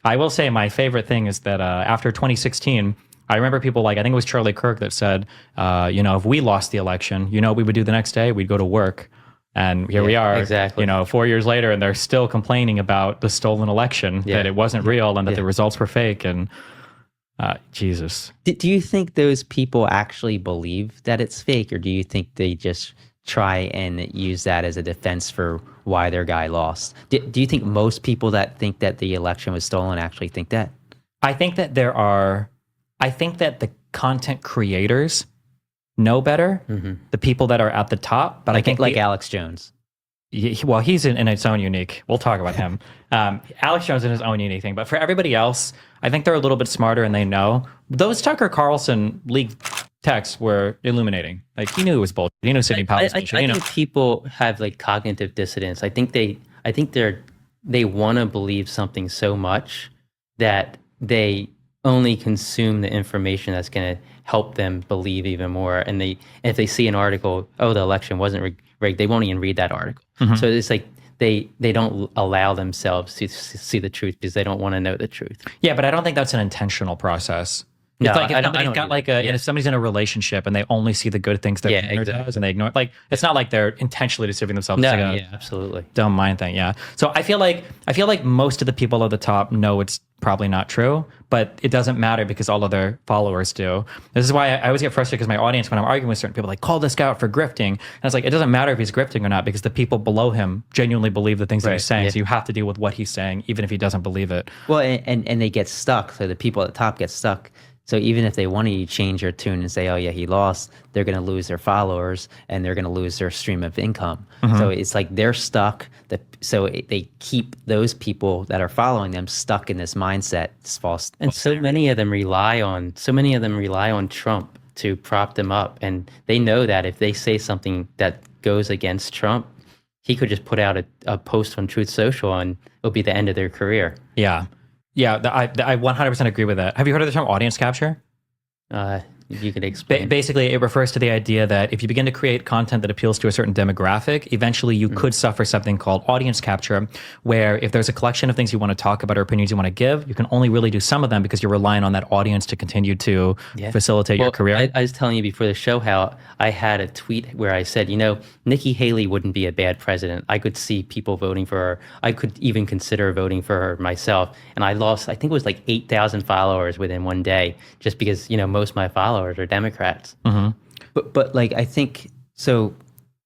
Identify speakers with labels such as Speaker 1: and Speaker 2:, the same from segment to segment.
Speaker 1: I will say my favorite thing is that after 2016, I remember people like, I think it was Charlie Kirk that said, if we lost the election, what we would do the next day? We'd go to work. And here we
Speaker 2: Yeah,
Speaker 1: are,
Speaker 2: exactly.
Speaker 1: 4 years later, and they're still complaining about the stolen election, that
Speaker 2: Yeah.
Speaker 1: it wasn't real and that the
Speaker 2: Yeah.
Speaker 1: results were fake. And Jesus.
Speaker 3: Do you think those people actually believe that it's fake, or do you think they just try and use that as a defense for why their guy lost? Do you think most people that think that the election was stolen actually think that?
Speaker 1: I think that I think that the content creators know better, the people that are at the top, but I think
Speaker 3: like Alex Jones.
Speaker 1: Well, he's in its own unique. We'll talk about him. Alex Jones in his own unique thing. But for everybody else, I think they're a little bit smarter and they know. Those Tucker Carlson leaked texts were illuminating. Like, he knew it was bullshit. He knew Sidney Powell was bullshit.
Speaker 2: I think people have like cognitive dissonance. I think they want to believe something so much that they only consume the information that's going to help them believe even more. And if they see an article, oh, the election wasn't rigged, they won't even read that article. So it's like they don't allow themselves to see the truth because they don't want to know the truth.
Speaker 1: Yeah, but I don't think that's an intentional process.
Speaker 2: No,
Speaker 1: It's like
Speaker 2: I
Speaker 1: if
Speaker 2: don't
Speaker 1: somebody's got like if somebody's in a relationship and they only see the good things their partner does and they ignore, like, it's not like they're intentionally deceiving themselves.
Speaker 2: No,
Speaker 1: It's like
Speaker 2: yeah, absolutely.
Speaker 1: dumb mind thing. Yeah. So I feel like most of the people at the top know it's probably not true, but it doesn't matter because all of their followers do. This is why I always get frustrated because my audience, when I'm arguing with certain people, like, call this guy out for grifting. And it's like, it doesn't matter if he's grifting or not because the people below him genuinely believe the things that he's saying.
Speaker 3: Yeah.
Speaker 1: So you have to deal with what he's saying, even if he doesn't believe it.
Speaker 3: Well, and they get stuck. So the people at the top get stuck. So even if they want to change their tune and say, oh, yeah, he lost, they're going to lose their followers and they're going to lose their stream of income. So it's like they're stuck. So they keep those people that are following them stuck in this mindset, this false.
Speaker 2: And so many of them rely on Trump to prop them up. And they know that if they say something that goes against Trump, he could just put out a post on Truth Social and it'll be the end of their career.
Speaker 1: Yeah. Yeah, I 100% agree with that. Have you heard of the term audience capture?
Speaker 2: You could explain.
Speaker 1: Basically, it refers to the idea that if you begin to create content that appeals to a certain demographic, eventually you could suffer something called audience capture, where if there's a collection of things you want to talk about or opinions you want to give, you can only really do some of them because you're relying on that audience to continue to facilitate your career.
Speaker 2: I was telling you before the show how I had a tweet where I said, Nikki Haley wouldn't be a bad president. I could see people voting for her. I could even consider voting for her myself. And I lost, I think it was like 8,000 followers within one day just because, most of my followers are Democrats.
Speaker 3: But like, I think, so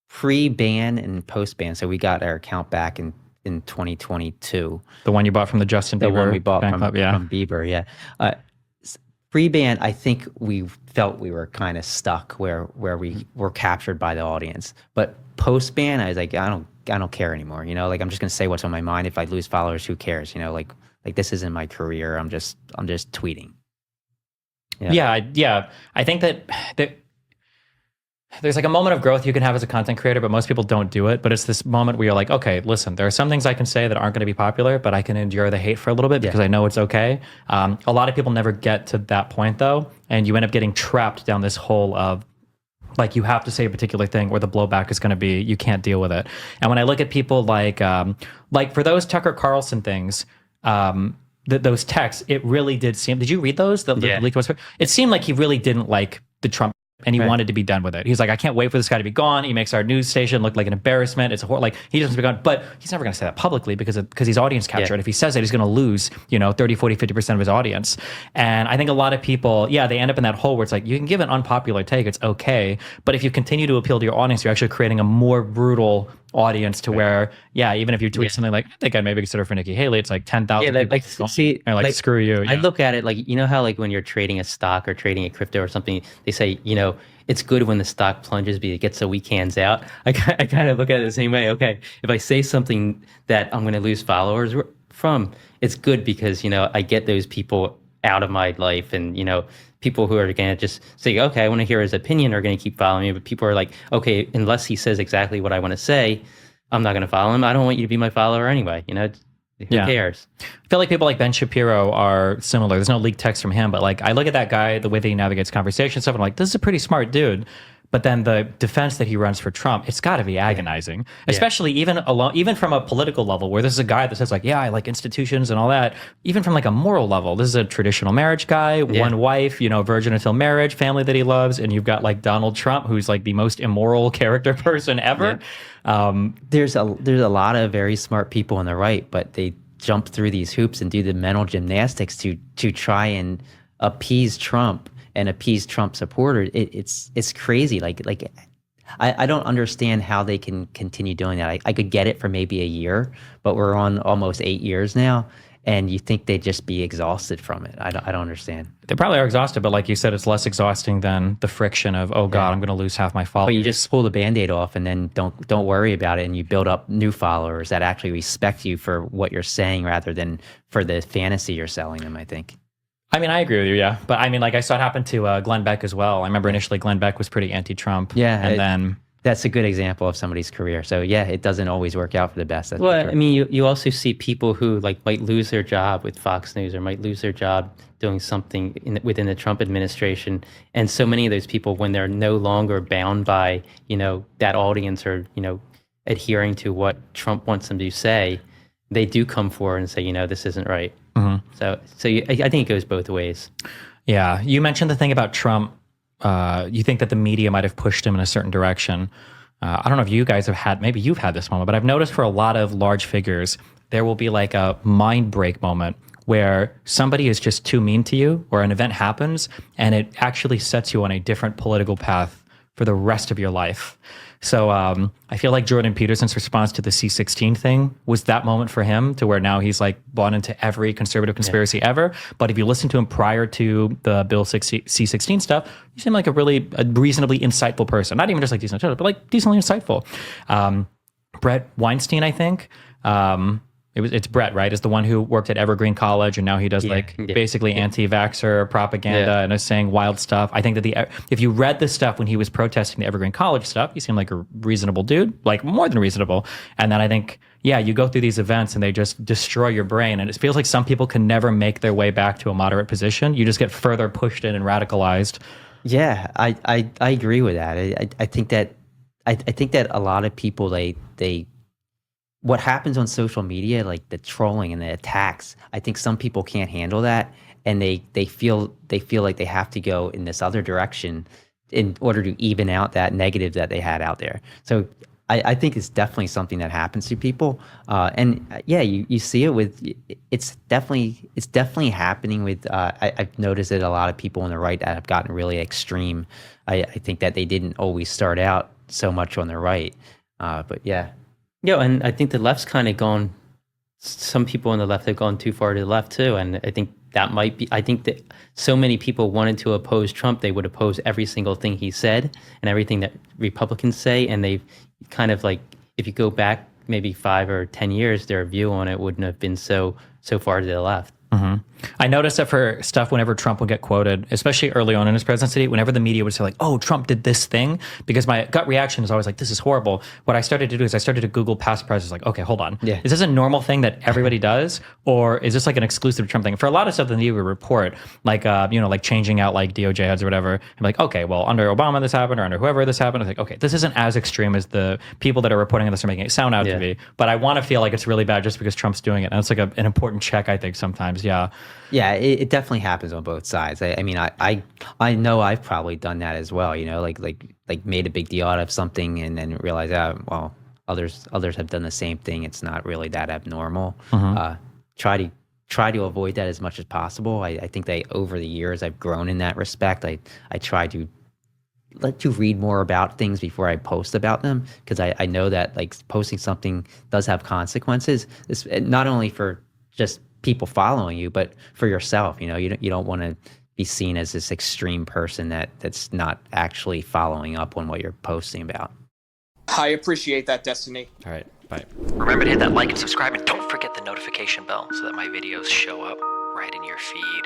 Speaker 3: pre-ban and post-ban, so we got our account back in 2022.
Speaker 1: The one you bought from the Justin Bieber
Speaker 3: The one we bought
Speaker 1: fan
Speaker 3: from
Speaker 1: club, yeah.
Speaker 3: from Bieber, yeah. Pre-ban, I think we felt we were kind of stuck where we were captured by the audience. But post-ban, I was like, I don't care anymore. Like, I'm just gonna say what's on my mind. If I lose followers, who cares? Like this isn't my career. I'm just tweeting.
Speaker 1: Yeah. I think that there's like a moment of growth you can have as a content creator, but most people don't do it. But it's this moment where you're like, okay, listen, there are some things I can say that aren't going to be popular, but I can endure the hate for a little bit because I know it's okay. A lot of people never get to that point though, and you end up getting trapped down this hole of, like, you have to say a particular thing or the blowback is going to be, you can't deal with it. And when I look at people like for those Tucker Carlson things, those texts, it really did seem, did you read those? The leaked ones? It seemed like he really didn't like the Trump and he wanted to be done with it. He's like, I can't wait for this guy to be gone. He makes our news station look like an embarrassment. It's like, he doesn't be gone, but he's never going to say that publicly because he's audience captured. If he says it, he's going to lose, 30, 40, 50% of his audience. And I think a lot of people, they end up in that hole where it's like, you can give an unpopular take, it's okay. But if you continue to appeal to your audience, you're actually creating a more brutal audience to where, even if you tweet something like, I think I'd maybe consider for Nikki Haley, it's like 10,000 people. Screw you.
Speaker 2: I look at it like, how like when you're trading a stock or trading a crypto or something, they say, it's good when the stock plunges because it gets the weak hands out. I kind of look at it the same way. Okay, if I say something that I'm going to lose followers from, it's good because, I get those people out of my life and, people who are going to just say, okay, I want to hear his opinion are going to keep following me. But people are like, okay, unless he says exactly what I want to say, I'm not going to follow him. I don't want you to be my follower anyway. Who cares?
Speaker 1: I feel like people like Ben Shapiro are similar. There's no leaked text from him, but like I look at that guy, the way that he navigates conversation stuff, and I'm like, this is a pretty smart dude. But then the defense that he runs for Trump, it's got to be agonizing, especially even from a political level, where this is a guy that says like, yeah, I like institutions and all that. Even from like a moral level, this is a traditional marriage guy, one wife, virgin until marriage, family that he loves, and you've got like Donald Trump, who's like the most immoral character person ever.
Speaker 3: There's a lot of very smart people on the right, but they jump through these hoops and do the mental gymnastics to try and appease Trump and appease Trump supporters. It's crazy. Like I don't understand how they can continue doing that. I could get it for maybe a year, but we're on almost 8 years now, and you think they'd just be exhausted from it. I don't understand.
Speaker 1: They probably are exhausted, but like you said, it's less exhausting than the friction of, oh God, I'm going to lose half my followers.
Speaker 3: But you just pull the Band-Aid off and then don't worry about it, and you build up new followers that actually respect you for what you're saying rather than for the fantasy you're selling them, I think.
Speaker 1: I mean, I agree with you, yeah. But I mean, like I saw it happen to Glenn Beck as well. I remember initially Glenn Beck was pretty anti-Trump.
Speaker 3: Yeah.
Speaker 1: And then...
Speaker 3: That's a good example of somebody's career. So yeah, it doesn't always work out for the best.
Speaker 2: Well, I mean, you also see people who like might lose their job with Fox News or might lose their job doing something within the Trump administration. And so many of those people, when they're no longer bound by, that audience or, adhering to what Trump wants them to say, they do come forward and say, this isn't right. Mm-hmm. So I think it goes both ways.
Speaker 1: Yeah. You mentioned the thing about Trump. You think that the media might have pushed him in a certain direction. I don't know if you guys have had, maybe you've had this moment, but I've noticed for a lot of large figures, there will be like a mind break moment where somebody is just too mean to you, or an event happens and it actually sets you on a different political path for the rest of your life. So I feel like Jordan Peterson's response to the C-16 thing was that moment for him, to where now he's like bought into every conservative conspiracy ever. But if you listen to him prior to the Bill C-16 stuff, you seem like a reasonably insightful person. Not even just like decent, but like decently insightful. Brett Weinstein, I think. It's Brett, right? Is the one who worked at Evergreen College, and now he does basically anti-vaxxer propaganda and is saying wild stuff. I think that if you read the stuff when he was protesting the Evergreen College stuff, he seemed like a reasonable dude, like more than reasonable. And then I think, you go through these events and they just destroy your brain. And it feels like some people can never make their way back to a moderate position. You just get further pushed in and radicalized.
Speaker 3: Yeah, I agree with that. I think that a lot of people they what happens on social media, like the trolling and the attacks, I think some people can't handle that, and they feel like they have to go in this other direction in order to even out that negative that they had out there. So I think it's definitely something that happens to people, and you see it with it's definitely happening with. I've noticed that a lot of people on the right that have gotten really extreme. I think that they didn't always start out so much on the right, but yeah.
Speaker 2: Yeah, and I think the left's kind of gone, some people on the left have gone too far to the left too. And I think I think that so many people wanted to oppose Trump, they would oppose every single thing he said and everything that Republicans say. And they've kind of like, if you go back maybe 5 or 10 years, their view on it wouldn't have been so far to the left.
Speaker 1: Mm-hmm. I noticed that for stuff, whenever Trump would get quoted, especially early on in his presidency, whenever the media would say like, oh, Trump did this thing, because my gut reaction is always like, this is horrible. What I started to do is I started to Google past presidents, like, okay, hold on. Yeah. Is this a normal thing that everybody does? Or is this like an exclusive Trump thing? For a lot of stuff that the media would report, like, like changing out like DOJ heads or whatever, I'm like, okay, well, under Obama this happened, or under whoever this happened. I think, okay, this isn't as extreme as the people that are reporting on this are making it sound out to be. But I want to feel like it's really bad just because Trump's doing it. And it's like an important check, I think, sometimes. Yeah.
Speaker 3: Yeah, it definitely happens on both sides. I mean, I know I've probably done that as well. Like made a big deal out of something and then realized, well, others have done the same thing. It's not really that abnormal. Mm-hmm. Try to avoid that as much as possible. I think that over the years I've grown in that respect. I try to let you read more about things before I post about them, because I know that like posting something does have consequences. It's not only for just people following you, but for yourself. You don't want to be seen as this extreme person that's not actually following up on what you're posting about.
Speaker 4: I appreciate that, Destiny.
Speaker 1: All right, bye.
Speaker 5: Remember to hit that like and subscribe, and don't forget the notification bell so that my videos show up right in your feed.